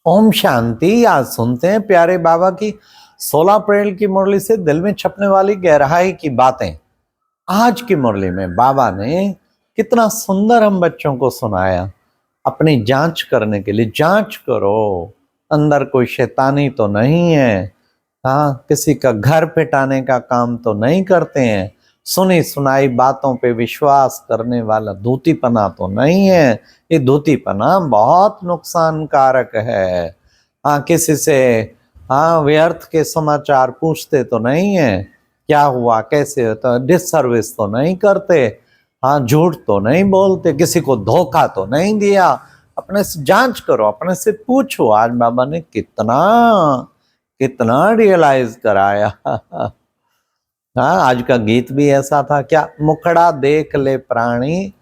ओम शांति। आज सुनते हैं प्यारे बाबा की 16 अप्रैल की मुरली से दिल में छपने वाली गहराई की बातें। आज की मुरली में बाबा ने कितना सुंदर हम बच्चों को सुनाया। अपनी जांच करने के लिए जांच करो, अंदर कोई शैतानी तो नहीं है। हाँ, किसी का घर पिटाने का काम तो नहीं करते हैं। सुनी सुनाई बातों पे विश्वास करने वाला धूतीपना तो नहीं है। ये धूतीपना बहुत नुकसानकारक है। हाँ, किसी से व्यर्थ के समाचार पूछते तो नहीं है, क्या हुआ कैसे, तो डिससर्विस तो नहीं करते। हाँ, झूठ तो नहीं बोलते, किसी को धोखा तो नहीं दिया। अपने से जांच करो, अपने से पूछो। आज बाबा ने कितना कितना रियलाइज कराया। हाँ, आज का गीत भी ऐसा था, क्या मुखड़ा देख ले प्राणी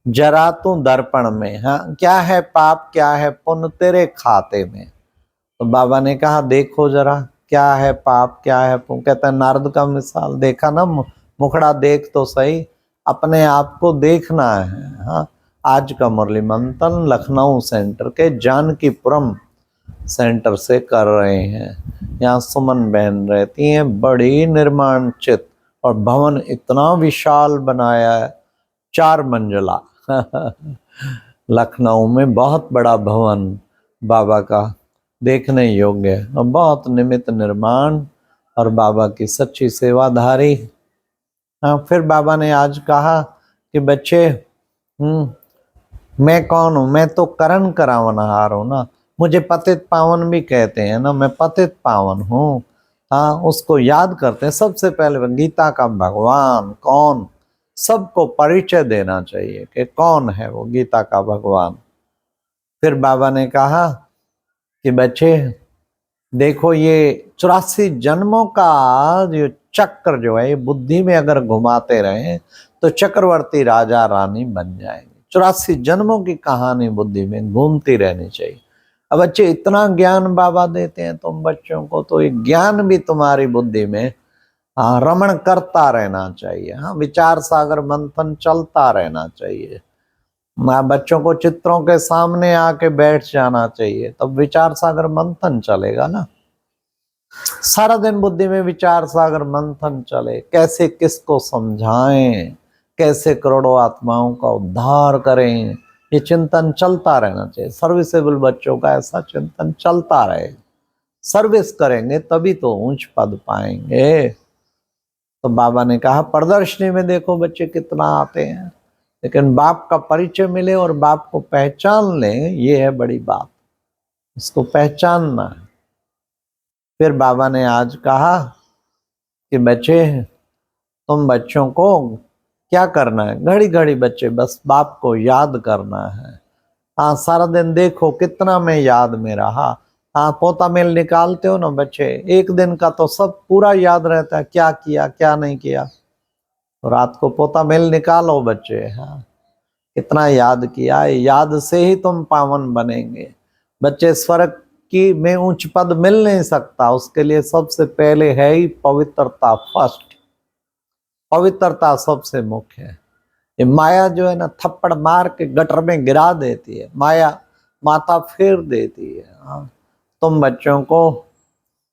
जरा तू दर्पण में। हाँ, क्या है पाप क्या है पुण्य तेरे खाते में। तो बाबा ने कहा देखो जरा क्या है पाप क्या है पुण्य। कहता है नारद का मिसाल देखा ना, मुखड़ा देख तो सही, अपने आप को देखना है। हाँ, आज का मुरली मंथन लखनऊ सेंटर के जानकीपुरम सेंटर से कर रहे हैं। यहाँ सुमन बहन रहती हैं, बड़ी निर्माण चित, और भवन इतना विशाल बनाया है, 4 मंजिला। लखनऊ में बहुत बड़ा भवन बाबा का, देखने योग्य है, और बहुत निमित निर्माण और बाबा की सच्ची सेवाधारी। हाँ, फिर बाबा ने आज कहा कि बच्चे मैं कौन हूँ, मैं तो करण करावनहार हूँ ना। मुझे पतित पावन भी कहते हैं ना, मैं पतित पावन हूँ। हाँ, उसको याद करते हैं। सबसे पहले गीता का भगवान कौन, सबको परिचय देना चाहिए कि कौन है वो गीता का भगवान। फिर बाबा ने कहा कि बच्चे देखो, ये 84 जन्मों का जो चक्र जो है, ये बुद्धि में अगर घुमाते रहे तो चक्रवर्ती राजा रानी बन जाएंगे। 84 जन्मों की कहानी बुद्धि में घूमती रहनी चाहिए। अब बच्चे इतना ज्ञान बाबा देते हैं तुम बच्चों को, तो ये ज्ञान भी तुम्हारी बुद्धि में रमण करता रहना चाहिए। हाँ, विचार सागर मंथन चलता रहना चाहिए। बच्चों को चित्रों के सामने आके बैठ जाना चाहिए, तब विचार सागर मंथन चलेगा ना। सारा दिन बुद्धि में विचार सागर मंथन चले, कैसे किसको समझाएं, कैसे करोड़ों आत्माओं का उद्धार करें, ये चिंतन चलता रहना चाहिए। सर्विसेबल बच्चों का ऐसा चिंतन चलता रहे। सर्विस करेंगे तभी तो ऊंच पद पाएंगे। तो बाबा ने कहा प्रदर्शनी में देखो बच्चे कितना आते हैं, लेकिन बाप का परिचय मिले और बाप को पहचान लें, ये है बड़ी बात। इसको पहचानना है। फिर बाबा ने आज कहा कि बच्चे तुम बच्चों को क्या करना है, घड़ी घड़ी बच्चे बस बाप को याद करना है। हाँ, सारा दिन देखो कितना मैं याद में रहा। हाँ, पोता मेल निकालते हो ना बच्चे, एक दिन का तो सब पूरा याद रहता है, क्या किया क्या नहीं किया। तो रात को पोता मेल निकालो बच्चे। हाँ, कितना याद किया, याद से ही तुम पावन बनेंगे। बच्चे स्वर्ग की में उच्च पद मिल नहीं सकता, उसके लिए सबसे पहले है ही पवित्रता। फर्स्ट पवित्रता सबसे मुख्य है। ये माया जो है ना, थप्पड़ मार के गटर में गिरा देती है, माया माथा फेर देती है। हाँ, तुम बच्चों को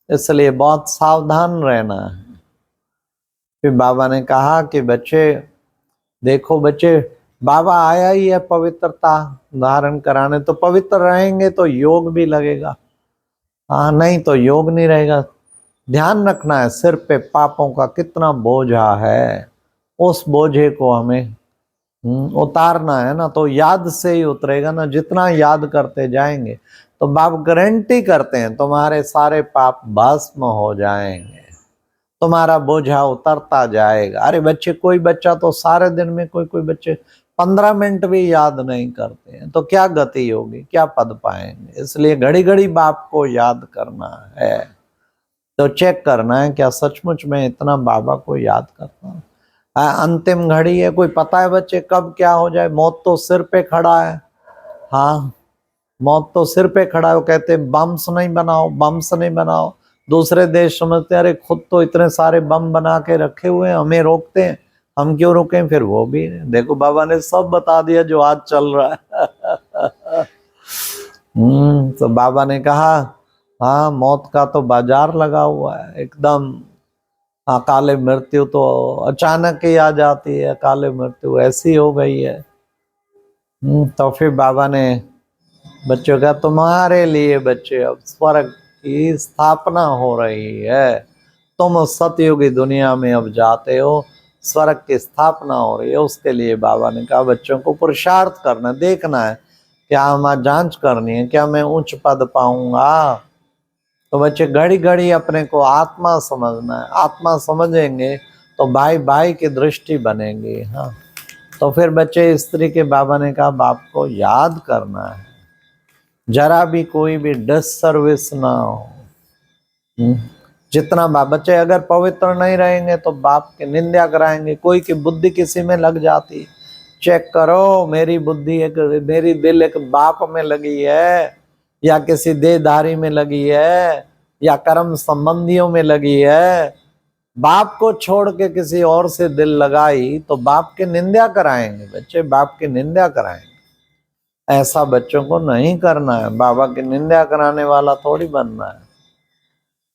इसलिए बहुत सावधान रहना है। फिर बाबा ने कहा कि बच्चे देखो बच्चे, बाबा आया ही है पवित्रता धारण कराने, तो पवित्र रहेंगे तो योग भी लगेगा। हाँ, नहीं तो योग नहीं रहेगा। ध्यान रखना है सिर पे पापों का कितना बोझा है, उस बोझे को हमें उतारना है ना। तो याद से ही उतरेगा ना, जितना याद करते जाएंगे तो बाप गारंटी करते हैं तुम्हारे सारे पाप भस्म हो जाएंगे, तुम्हारा बोझा उतरता जाएगा। अरे बच्चे, कोई बच्चा तो सारे दिन में, कोई कोई बच्चे 15 मिनट भी याद नहीं करते हैं, तो क्या गति होगी, क्या पद पाएंगे। इसलिए घड़ी घड़ी बाप को याद करना है। तो चेक करना है क्या सचमुच में इतना बाबा को याद करता हूँ। अंतिम घड़ी है, कोई पता है बच्चे कब क्या हो जाए। मौत तो सिर पे खड़ा है। हाँ, मौत तो सिर पे खड़ा है। वो कहते बम्स नहीं बनाओ, बम्स नहीं बनाओ। दूसरे देश समझते अरे खुद तो इतने सारे बम बना के रखे हुए हैं, हमें रोकते हैं, हम क्यों रुकें। फिर वो भी देखो बाबा ने सब बता दिया जो आज चल रहा है। तो बाबा ने कहा हाँ, मौत का तो बाजार लगा हुआ है एकदम। अकाले मृत्यु तो अचानक ही आ जाती है, अकाले मृत्यु ऐसी हो गई है। तो फिर बाबा ने बच्चों का, तुम्हारे लिए बच्चे अब स्वर्ग की स्थापना हो रही है, तुम सतयुगी दुनिया में अब जाते हो, स्वर्ग की स्थापना हो रही है। उसके लिए बाबा ने कहा बच्चों को पुरुषार्थ करना, देखना है क्या, हमारी जांच करनी है क्या मैं उच्च पद पाऊंगा। तो बच्चे घड़ी घड़ी अपने को आत्मा समझना है, आत्मा समझेंगे तो भाई भाई की दृष्टि बनेगी। हाँ, तो फिर बच्चे इस तरीके बाबा ने कहा बाप को याद करना है, जरा भी कोई भी डिसर्विस ना हो। जितना बाप, बच्चे अगर पवित्र नहीं रहेंगे तो बाप की निंदा कराएंगे। कोई की बुद्धि किसी में लग जाती, चेक करो मेरी बुद्धि एक, मेरी दिल एक बाप में लगी है या किसी देहधारी में लगी है या कर्म संबंधियों में लगी है। बाप को छोड़ के किसी और से दिल लगाई तो बाप की निंदा कराएंगे, बच्चे बाप की निंदा कराएंगे। ऐसा बच्चों को नहीं करना है, बाबा की निंदा कराने वाला थोड़ी बनना है।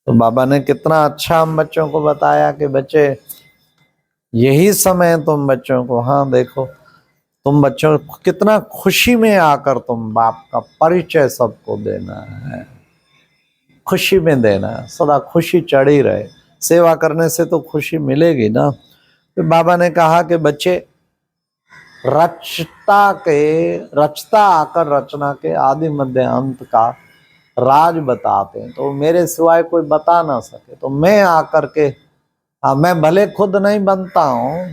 तो बाबा ने कितना अच्छा हम बच्चों को बताया कि बच्चे यही समय है तुम बच्चों को, हाँ देखो तुम बच्चों को कितना खुशी में आकर तुम बाप का परिचय सबको देना है, खुशी में देना है, सदा खुशी चढ़ी रहे। सेवा करने से तो खुशी मिलेगी ना। तो बाबा ने कहा कि बच्चे रचता आकर रचना के आदि मध्य अंत का राज बताते हैं, तो मेरे सिवाय कोई बता ना सके, तो मैं आकर के, हाँ मैं भले खुद नहीं बनता हूँ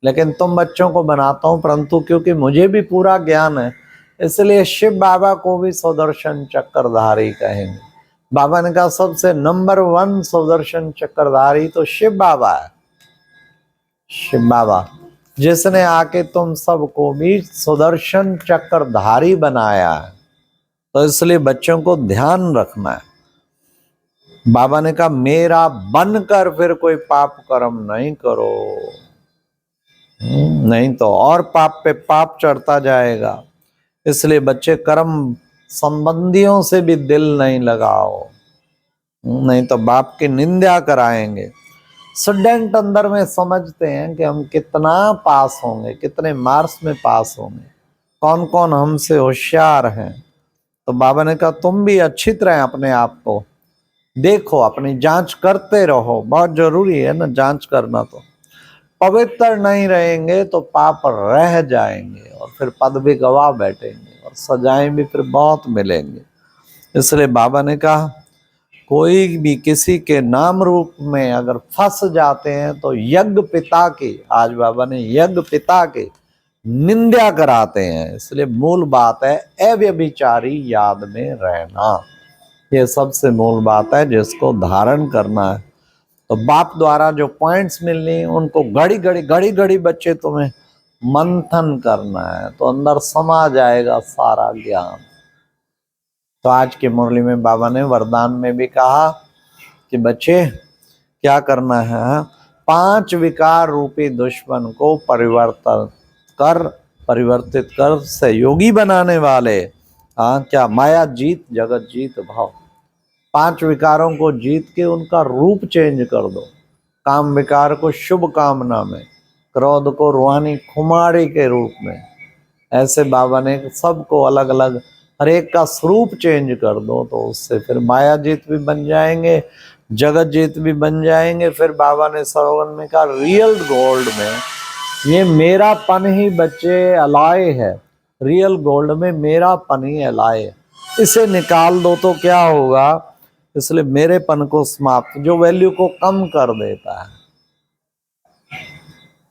लेकिन तुम बच्चों को बनाता हूँ, परंतु क्योंकि मुझे भी पूरा ज्ञान है इसलिए शिव बाबा को भी सुदर्शन चक्रधारी कहेंगे। बाबा ने कहा सबसे नंबर 1 सुदर्शन चक्रधारी तो शिव बाबा है। शिव बाबा जिसने आके तुम सबको भी सुदर्शन चक्रधारी बनाया है, तो इसलिए बच्चों को ध्यान रखना है। बाबा ने कहा मेरा बनकर फिर कोई पाप कर्म नहीं करो, नहीं तो और पाप पे पाप चढ़ता जाएगा। इसलिए बच्चे कर्म संबंधियों से भी दिल नहीं लगाओ, नहीं तो बाप की निंदा कराएंगे। स्टूडेंट अंदर में समझते हैं कि हम कितना पास होंगे, कितने मार्क्स में पास होंगे, कौन कौन हमसे होशियार हैं। तो बाबा ने कहा तुम भी अच्छी तरह अपने आप को देखो, अपनी जांच करते रहो, बहुत जरूरी है ना जांच करना। तो पवित्र नहीं रहेंगे तो पाप रह जाएंगे और फिर पद भी गवा बैठेंगे और सजाएं भी फिर बहुत मिलेंगे। इसलिए बाबा ने कहा कोई भी किसी के नाम रूप में अगर फंस जाते हैं तो यज्ञ पिता की, आज बाबा ने यज्ञ पिता की निंदा कराते हैं। इसलिए मूल बात है अव्यभिचारी याद में रहना, ये सबसे मूल बात है जिसको धारण करना है। तो बाप द्वारा जो पॉइंट्स मिलनी उनको घड़ी घड़ी बच्चे तुम्हें मंथन करना है, तो अंदर समा जाएगा सारा ज्ञान। तो आज की मुरली में बाबा ने वरदान में भी कहा कि बच्चे क्या करना है, 5 विकार रूपी दुश्मन को परिवर्तित कर सहयोगी बनाने वाले, हाँ क्या माया जीत जगत जीत भाव। 5 विकारों को जीत के उनका रूप चेंज कर दो। काम विकार को शुभ कामना में, क्रोध को रूहानी खुमारी के रूप में, ऐसे बाबा ने सबको अलग अलग हर एक का स्वरूप चेंज कर दो, तो उससे फिर माया जीत भी बन जाएंगे, जगत जीत भी बन जाएंगे। फिर बाबा ने सरोवन में कहा रियल गोल्ड में ये मेरा पन ही बच्चे अलाय है, रियल गोल्ड में मेरा पन ही अलाय है, इसे निकाल दो तो क्या होगा। इसलिए मेरे पन को समाप्त, जो वैल्यू को कम कर देता है,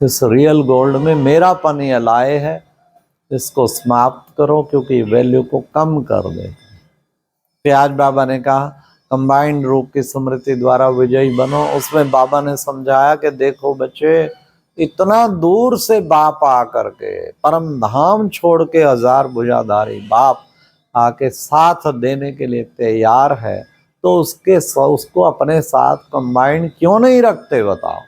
इस रियल गोल्ड में मेरा पन ही अलाय है, इसको समाप्त करो क्योंकि वैल्यू को कम कर दे। फिर आज बाबा ने कहा कंबाइंड रूप की स्मृति द्वारा विजयी बनो। उसमें बाबा ने समझाया कि देखो बच्चे, इतना दूर से बाप आकर के परम धाम छोड़ के 1000 भुजाधारी बाप आके साथ देने के लिए तैयार है, तो उसको अपने साथ कंबाइंड क्यों नहीं रखते बताओ।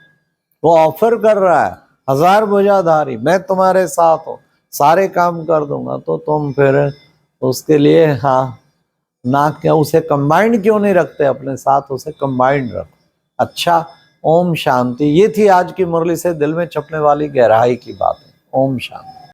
वो ऑफर कर रहा है 1000 भुजाधारी, मैं तुम्हारे साथ हूँ, सारे काम कर दूंगा, तो तुम फिर उसके लिए हाँ, ना क्या उसे कंबाइंड क्यों नहीं रखते अपने साथ, उसे कंबाइंड रखो। अच्छा, ओम शांति। ये थी आज की मुरली से दिल में छपने वाली गहराई की बातें। ओम शांति।